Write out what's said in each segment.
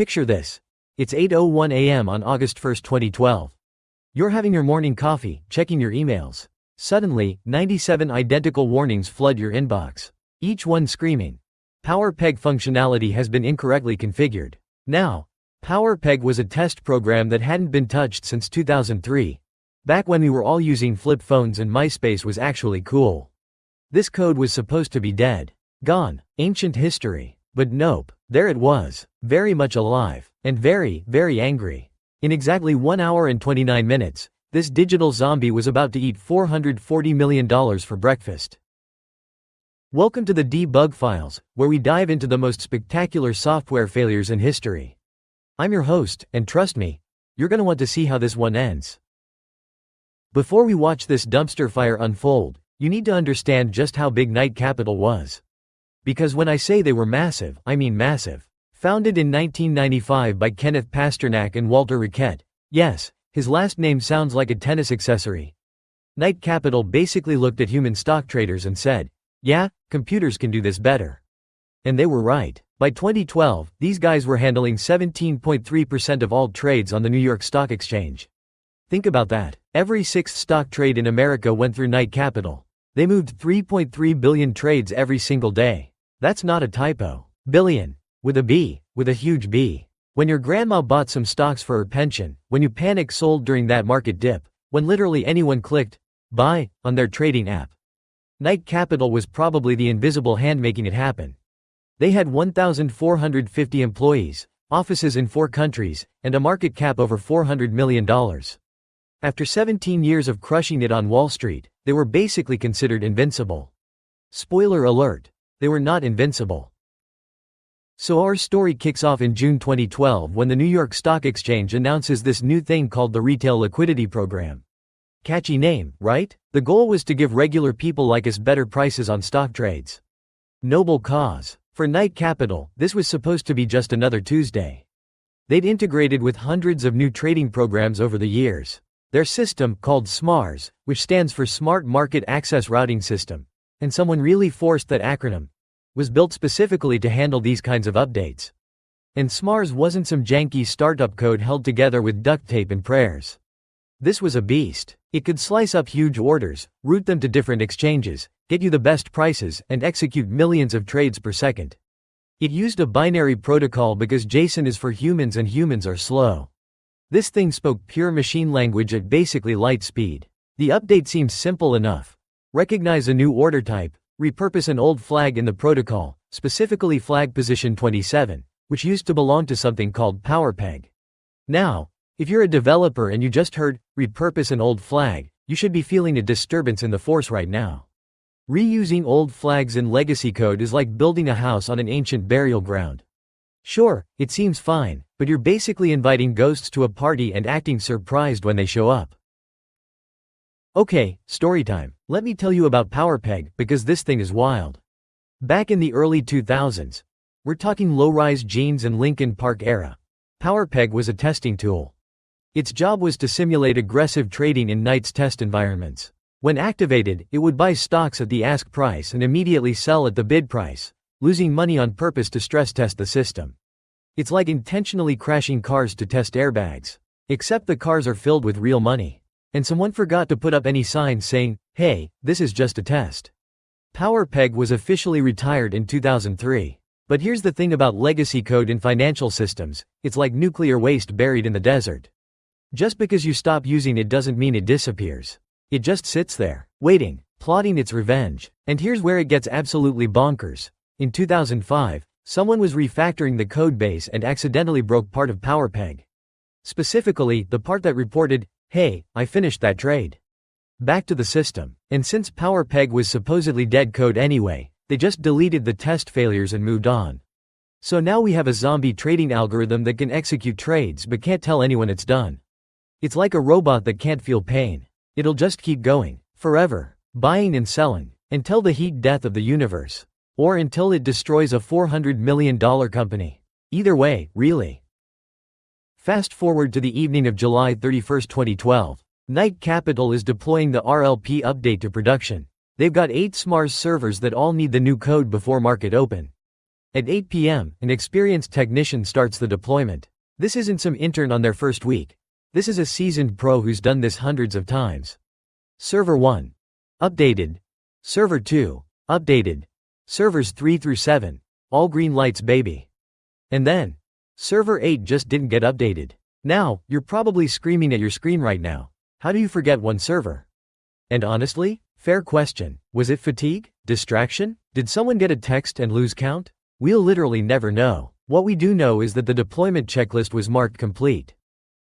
Picture this. It's 8:01 a.m. on August 1, 2012. You're having your morning coffee, checking your emails. Suddenly, 97 identical warnings flood your inbox. Each one screaming, PowerPeg functionality has been incorrectly configured. Now, PowerPeg was a test program that hadn't been touched since 2003. Back when we were all using flip phones and MySpace was actually cool. This code was supposed to be dead. Gone. Ancient history. But nope. There it was. Very much alive. And very, very angry. In exactly 1 hour and 29 minutes, this digital zombie was about to eat $440 million for breakfast. Welcome to the Debug Files, where we dive into the most spectacular software failures in history. I'm your host, and trust me, you're gonna want to see how this one ends. Before we watch this dumpster fire unfold, you need to understand just how big Knight Capital was. Because when I say they were massive, I mean massive. Founded in 1995 by Kenneth Pasternak and Walter Riquet. Yes, his last name sounds like a tennis accessory. Knight Capital basically looked at human stock traders and said, yeah, computers can do this better. And they were right. By 2012, these guys were handling 17.3% of all trades on the New York Stock Exchange. Think about that. Every sixth stock trade in America went through Knight Capital. They moved 3.3 billion trades every single day. That's not a typo. Billion. With a B. With a huge B. When your grandma bought some stocks for her pension, when you panic sold during that market dip, when literally anyone clicked buy on their trading app. Knight Capital was probably the invisible hand making it happen. They had 1,450 employees, offices in 4 countries, and a market cap over $400 million. After 17 years of crushing it on Wall Street, they were basically considered invincible. Spoiler alert, they were not invincible. So our story kicks off in June 2012 when the New York Stock Exchange announces this new thing called the Retail Liquidity Program. Catchy name, right? The goal was to give regular people like us better prices on stock trades. Noble cause. For Knight Capital, this was supposed to be just another Tuesday. They'd integrated with hundreds of new trading programs over the years. Their system, called SMARS, which stands for Smart Market Access Routing System, and someone really forced that acronym, was built specifically to handle these kinds of updates. And SMARS wasn't some janky startup code held together with duct tape and prayers. This was a beast. It could slice up huge orders, route them to different exchanges, get you the best prices, and execute millions of trades per second. It used a binary protocol because JSON is for humans and humans are slow. This thing spoke pure machine language at basically light speed. The update seems simple enough. Recognize a new order type, repurpose an old flag in the protocol, specifically flag position 27, which used to belong to something called PowerPeg. Now, if you're a developer and you just heard, repurpose an old flag, you should be feeling a disturbance in the force right now. Reusing old flags in legacy code is like building a house on an ancient burial ground. Sure, it seems fine, but you're basically inviting ghosts to a party and acting surprised when they show up. Okay, story time. Let me tell you about PowerPeg, because this thing is wild. Back in the early 2000s, we're talking low-rise jeans and Linkin Park era, PowerPeg was a testing tool. Its job was to simulate aggressive trading in Knight's test environments. When activated, it would buy stocks at the ask price and immediately sell at the bid price, losing money on purpose to stress test the system. It's like intentionally crashing cars to test airbags. Except the cars are filled with real money. And someone forgot to put up any signs saying, hey, this is just a test. PowerPeg was officially retired in 2003. But here's the thing about legacy code in financial systems, it's like nuclear waste buried in the desert. Just because you stop using it doesn't mean it disappears. It just sits there, waiting, plotting its revenge. And here's where it gets absolutely bonkers. In 2005, someone was refactoring the codebase and accidentally broke part of PowerPeg. Specifically, the part that reported, hey, I finished that trade. Back to the system. And since PowerPeg was supposedly dead code anyway, they just deleted the test failures and moved on. So now we have a zombie trading algorithm that can execute trades but can't tell anyone it's done. It's like a robot that can't feel pain. It'll just keep going, forever, buying and selling, until the heat death of the universe. Or until it destroys a $400 million company. Either way, really. Fast forward to the evening of July 31, 2012. Knight Capital is deploying the RLP update to production. They've got 8 SMARS servers that all need the new code before market open. At 8 p.m., an experienced technician starts the deployment. This isn't some intern on their first week. This is a seasoned pro who's done this hundreds of times. Server 1. Updated. Server 2. Updated. Servers 3 through 7. All green lights, baby. And then, Server 8 just didn't get updated. Now, you're probably screaming at your screen right now. How do you forget one server? And honestly, fair question. Was it fatigue? Distraction? Did someone get a text and lose count? We'll literally never know. What we do know is that the deployment checklist was marked complete.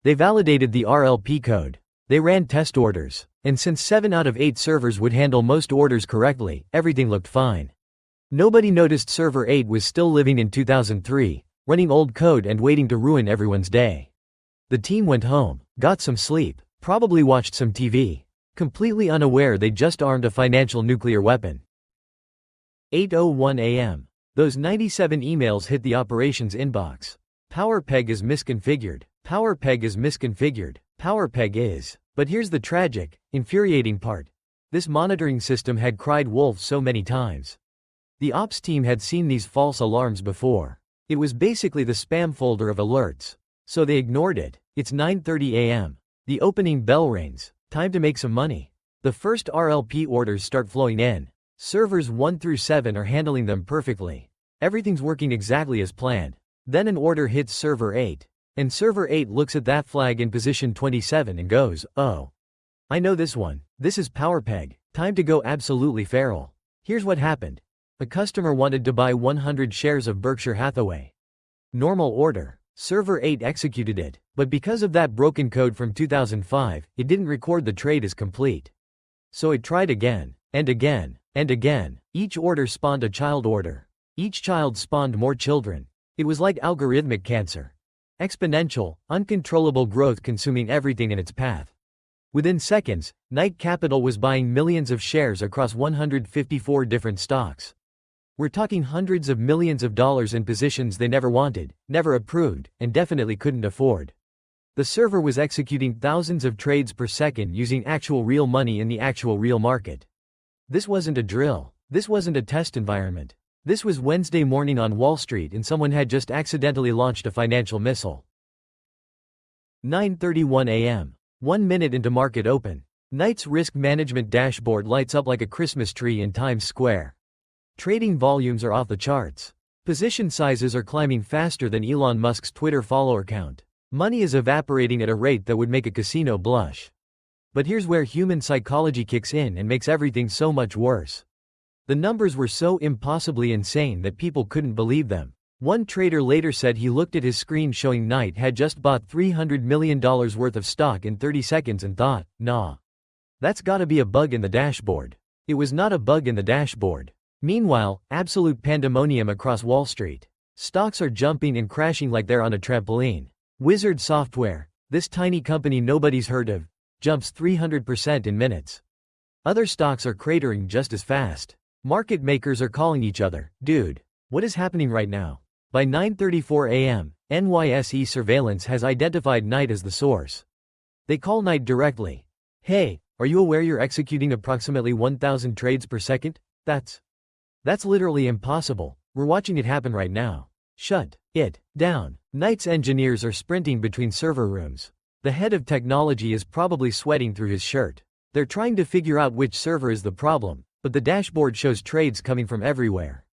They validated the RLP code. They ran test orders. And since 7 out of 8 servers would handle most orders correctly, everything looked fine. Nobody noticed Server 8 was still living in 2003, running old code and waiting to ruin everyone's day. The team went home, got some sleep, probably watched some TV, completely unaware they just armed a financial nuclear weapon. 8:01 a.m. Those 97 emails hit the operations inbox. PowerPeg is misconfigured. PowerPeg is misconfigured. PowerPeg is. But here's the tragic, infuriating part. This monitoring system had cried wolf so many times. The ops team had seen these false alarms before. It was basically the spam folder of alerts. So they ignored it. It's 9:30 a.m. The opening bell rings. Time to make some money. The first RLP orders start flowing in. Servers 1 through 7 are handling them perfectly. Everything's working exactly as planned. Then an order hits Server 8. And Server 8 looks at that flag in position 27 and goes, "Oh. I know this one. This is PowerPeg. Time to go absolutely feral." Here's what happened. A customer wanted to buy 100 shares of Berkshire Hathaway. Normal order. Server 8 executed it, but because of that broken code from 2005, it didn't record the trade as complete. So it tried again, and again, and again. Each order spawned a child order. Each child spawned more children. It was like algorithmic cancer. Exponential, uncontrollable growth consuming everything in its path. Within seconds, Knight Capital was buying millions of shares across 154 different stocks. We're talking hundreds of millions of dollars in positions they never wanted, never approved, and definitely couldn't afford. The server was executing thousands of trades per second using actual real money in the actual real market. This wasn't a drill. This wasn't a test environment. This was Wednesday morning on Wall Street and someone had just accidentally launched a financial missile. 9:31 a.m. 1 minute into market open. Knight's risk management dashboard lights up like a Christmas tree in Times Square. Trading volumes are off the charts. Position sizes are climbing faster than Elon Musk's Twitter follower count. Money is evaporating at a rate that would make a casino blush. But here's where human psychology kicks in and makes everything so much worse. The numbers were so impossibly insane that people couldn't believe them. One trader later said he looked at his screen showing Knight had just bought $300 million worth of stock in 30 seconds and thought, nah. That's gotta be a bug in the dashboard. It was not a bug in the dashboard. Meanwhile, absolute pandemonium across Wall Street. Stocks are jumping and crashing like they're on a trampoline. Wizard Software, this tiny company nobody's heard of, jumps 300% in minutes. Other stocks are cratering just as fast. Market makers are calling each other, dude, what is happening right now? By 9:34 a.m., NYSE surveillance has identified Knight as the source. They call Knight directly. Hey, are you aware you're executing approximately 1,000 trades per second? That's literally impossible. We're watching it happen right now. Shut it down. Knight's engineers are sprinting between server rooms. The head of technology is probably sweating through his shirt. They're trying to figure out which server is the problem, but the dashboard shows trades coming from everywhere.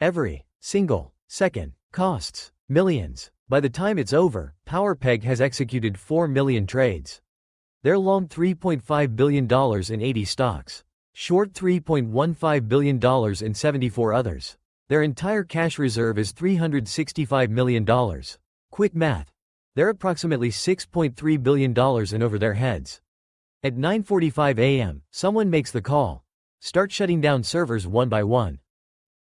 Every single second. Costs millions. By the time it's over, PowerPeg has executed 4 million trades. They're long $3.5 billion in 80 stocks. Short $3.15 billion in 74 others. Their entire cash reserve is $365 million. Quick math. They're approximately $6.3 billion in over their heads. At 9:45 a.m., someone makes the call. Start shutting down servers one by one.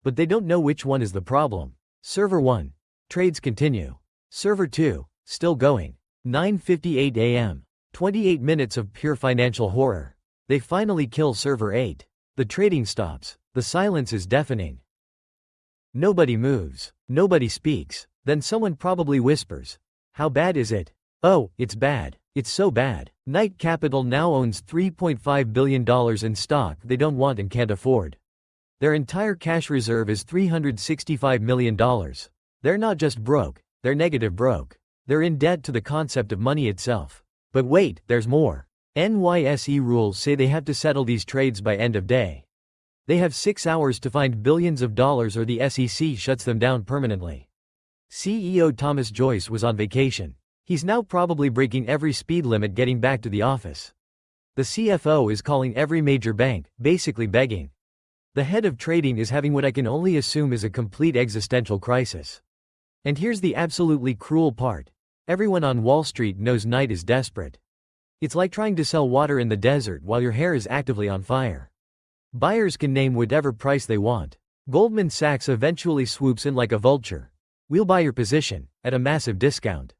But they don't know which one is the problem. Server 1. Trades continue. Server 2. Still going. 9:58 a.m. 28 minutes of pure financial horror. They finally kill Server 8. The trading stops. The silence is deafening. Nobody moves. Nobody speaks. Then someone probably whispers. How bad is it? Oh, it's bad. It's so bad. Knight Capital now owns $3.5 billion in stock they don't want and can't afford. Their entire cash reserve is $365 million. They're not just broke, they're negative broke. They're in debt to the concept of money itself. But wait, there's more. NYSE rules say they have to settle these trades by end of day. They have 6 hours to find billions of dollars or the SEC shuts them down permanently. CEO Thomas Joyce was on vacation. He's now probably breaking every speed limit getting back to the office. The CFO is calling every major bank, basically begging. The head of trading is having what I can only assume is a complete existential crisis. And here's the absolutely cruel part. Everyone on Wall Street knows Knight is desperate. It's like trying to sell water in the desert while your hair is actively on fire. Buyers can name whatever price they want. Goldman Sachs eventually swoops in like a vulture. We'll buy your position, at a massive discount.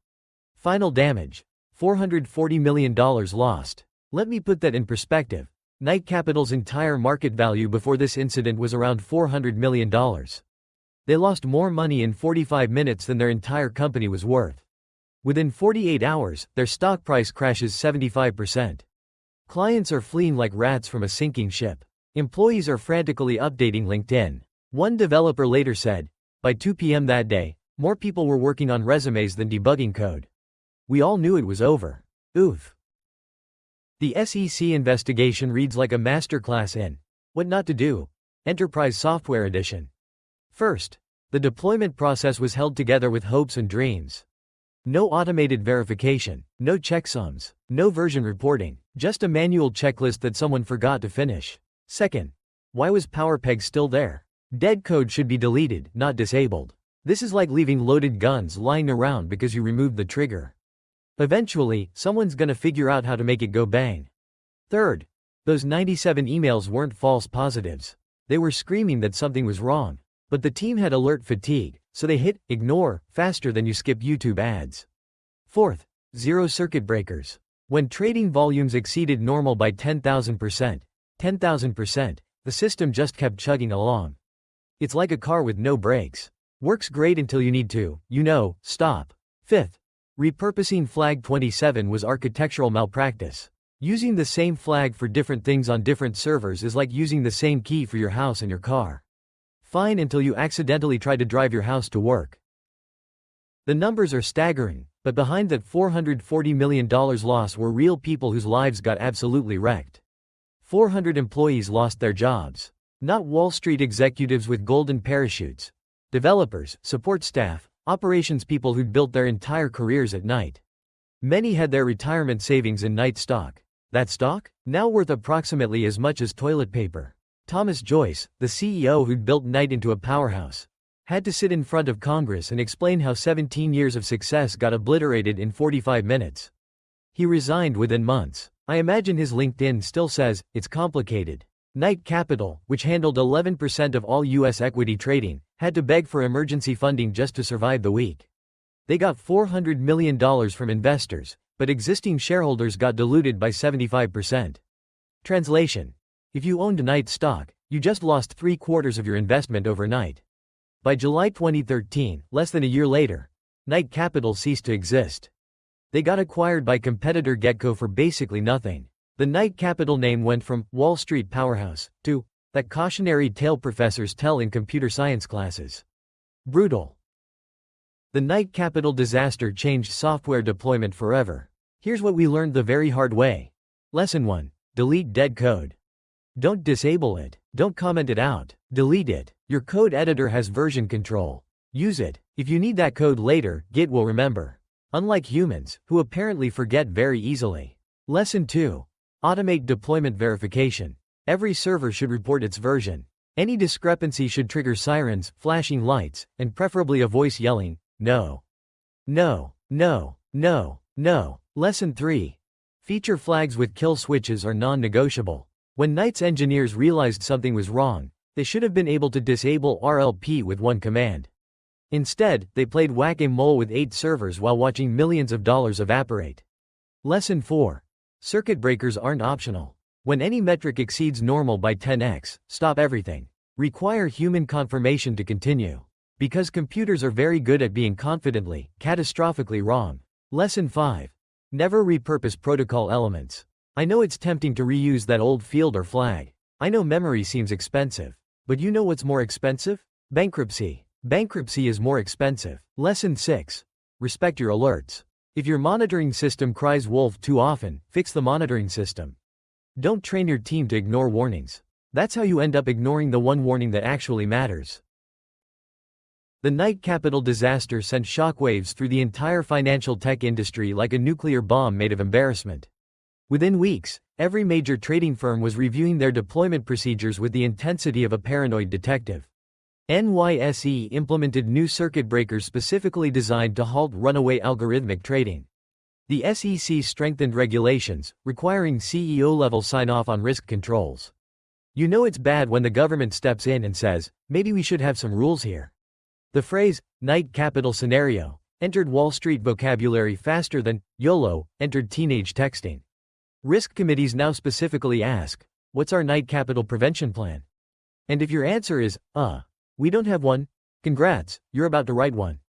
Final damage. $440 million lost. Let me put that in perspective. Knight Capital's entire market value before this incident was around $400 million. They lost more money in 45 minutes than their entire company was worth. Within 48 hours, their stock price crashes 75%. Clients are fleeing like rats from a sinking ship. Employees are frantically updating LinkedIn. One developer later said, by 2 p.m. that day, more people were working on resumes than debugging code. We all knew it was over. Oof. The SEC investigation reads like a masterclass in what not to do. Enterprise Software Edition. First, the deployment process was held together with hopes and dreams. No automated verification, no checksums, no version reporting, just a manual checklist that someone forgot to finish. Second, why was PowerPeg still there? Dead code should be deleted, not disabled. This is like leaving loaded guns lying around because you removed the trigger. Eventually, someone's gonna figure out how to make it go bang. Third, those 97 emails weren't false positives. They were screaming that something was wrong. But the team had alert fatigue, so they hit ignore faster than you skip YouTube ads. Fourth, zero circuit breakers. When trading volumes exceeded normal by 10,000%, the system just kept chugging along. It's like a car with no brakes. Works great until you need to, stop. Fifth, repurposing flag 27 was architectural malpractice. Using the same flag for different things on different servers is like using the same key for your house and your car. Fine until you accidentally try to drive your house to work. The numbers are staggering, but behind that $440 million loss were real people whose lives got absolutely wrecked. 400 employees lost their jobs. Not Wall Street executives with golden parachutes. Developers, support staff, operations people who'd built their entire careers at Knight. Many had their retirement savings in Knight stock. That stock? Now worth approximately as much as toilet paper. Thomas Joyce, the CEO who'd built Knight into a powerhouse, had to sit in front of Congress and explain how 17 years of success got obliterated in 45 minutes. He resigned within months. I imagine his LinkedIn still says, it's complicated. Knight Capital, which handled 11% of all U.S. equity trading, had to beg for emergency funding just to survive the week. They got $400 million from investors, but existing shareholders got diluted by 75%. Translation. If you owned Knight stock, you just lost 3/4 of your investment overnight. By July 2013, less than a year later, Knight Capital ceased to exist. They got acquired by competitor Getco for basically nothing. The Knight Capital name went from Wall Street powerhouse to that cautionary tale professors tell in computer science classes. Brutal. The Knight Capital disaster changed software deployment forever. Here's what we learned the very hard way. Lesson 1. Delete dead code. Don't disable it. Don't comment it out. Delete it. Your code editor has version control. Use it. If you need that code later, Git will remember. Unlike humans, who apparently forget very easily. Lesson 2. Automate deployment verification. Every server should report its version. Any discrepancy should trigger sirens, flashing lights, and preferably a voice yelling, no. No. No. No. No. Lesson 3. Feature flags with kill switches are non-negotiable. When Knight's engineers realized something was wrong, they should have been able to disable RLP with one command. Instead, they played whack-a-mole with 8 servers while watching millions of dollars evaporate. Lesson 4. Circuit breakers aren't optional. When any metric exceeds normal by 10x, stop everything. Require human confirmation to continue. Because computers are very good at being confidently, catastrophically wrong. Lesson 5. Never repurpose protocol elements. I know it's tempting to reuse that old field or flag. I know memory seems expensive. But you know what's more expensive? Bankruptcy. Bankruptcy is more expensive. Lesson 6. Respect your alerts. If your monitoring system cries wolf too often, fix the monitoring system. Don't train your team to ignore warnings. That's how you end up ignoring the one warning that actually matters. The Knight Capital disaster sent shockwaves through the entire financial tech industry like a nuclear bomb made of embarrassment. Within weeks, every major trading firm was reviewing their deployment procedures with the intensity of a paranoid detective. NYSE implemented new circuit breakers specifically designed to halt runaway algorithmic trading. The SEC strengthened regulations, requiring CEO-level sign-off on risk controls. You know it's bad when the government steps in and says, maybe we should have some rules here. The phrase, Knight Capital scenario, entered Wall Street vocabulary faster than YOLO entered teenage texting. Risk committees now specifically ask, what's our Knight Capital prevention plan? And if your answer is, we don't have one, congrats, you're about to write one.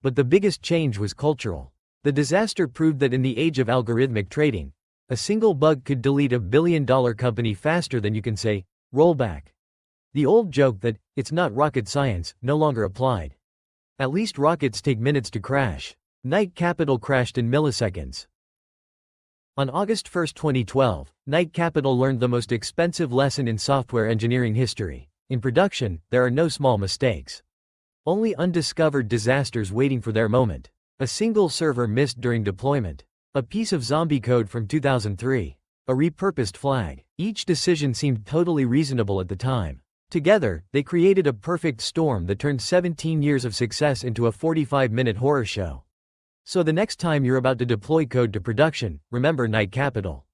But the biggest change was cultural. The disaster proved that in the age of algorithmic trading, a single bug could delete a billion-dollar company faster than you can say, roll back. The old joke that, it's not rocket science, no longer applied. At least rockets take minutes to crash. Knight Capital crashed in milliseconds. On August 1, 2012, Knight Capital learned the most expensive lesson in software engineering history. In production, there are no small mistakes. Only undiscovered disasters waiting for their moment. A single server missed during deployment. A piece of zombie code from 2003. A repurposed flag. Each decision seemed totally reasonable at the time. Together, they created a perfect storm that turned 17 years of success into a 45-minute horror show. So the next time you're about to deploy code to production, remember Knight Capital.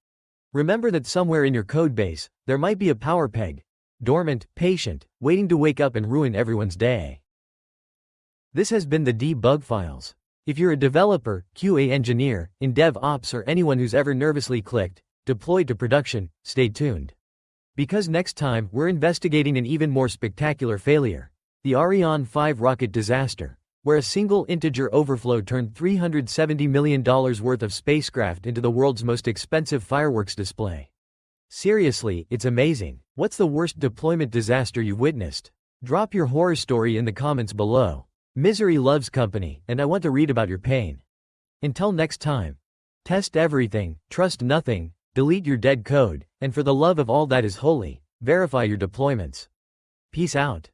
Remember that somewhere in your codebase, there might be a power peg. Dormant, patient, waiting to wake up and ruin everyone's day. This has been the Debug Files. If you're a developer, QA engineer, in DevOps or anyone who's ever nervously clicked, deployed to production, stay tuned. Because next time, we're investigating an even more spectacular failure. The Ariane 5 rocket disaster, where a single integer overflow turned $370 million worth of spacecraft into the world's most expensive fireworks display. Seriously, it's amazing. What's the worst deployment disaster you've witnessed? Drop your horror story in the comments below. Misery loves company, and I want to read about your pain. Until next time. Test everything, trust nothing, delete your dead code, and for the love of all that is holy, verify your deployments. Peace out.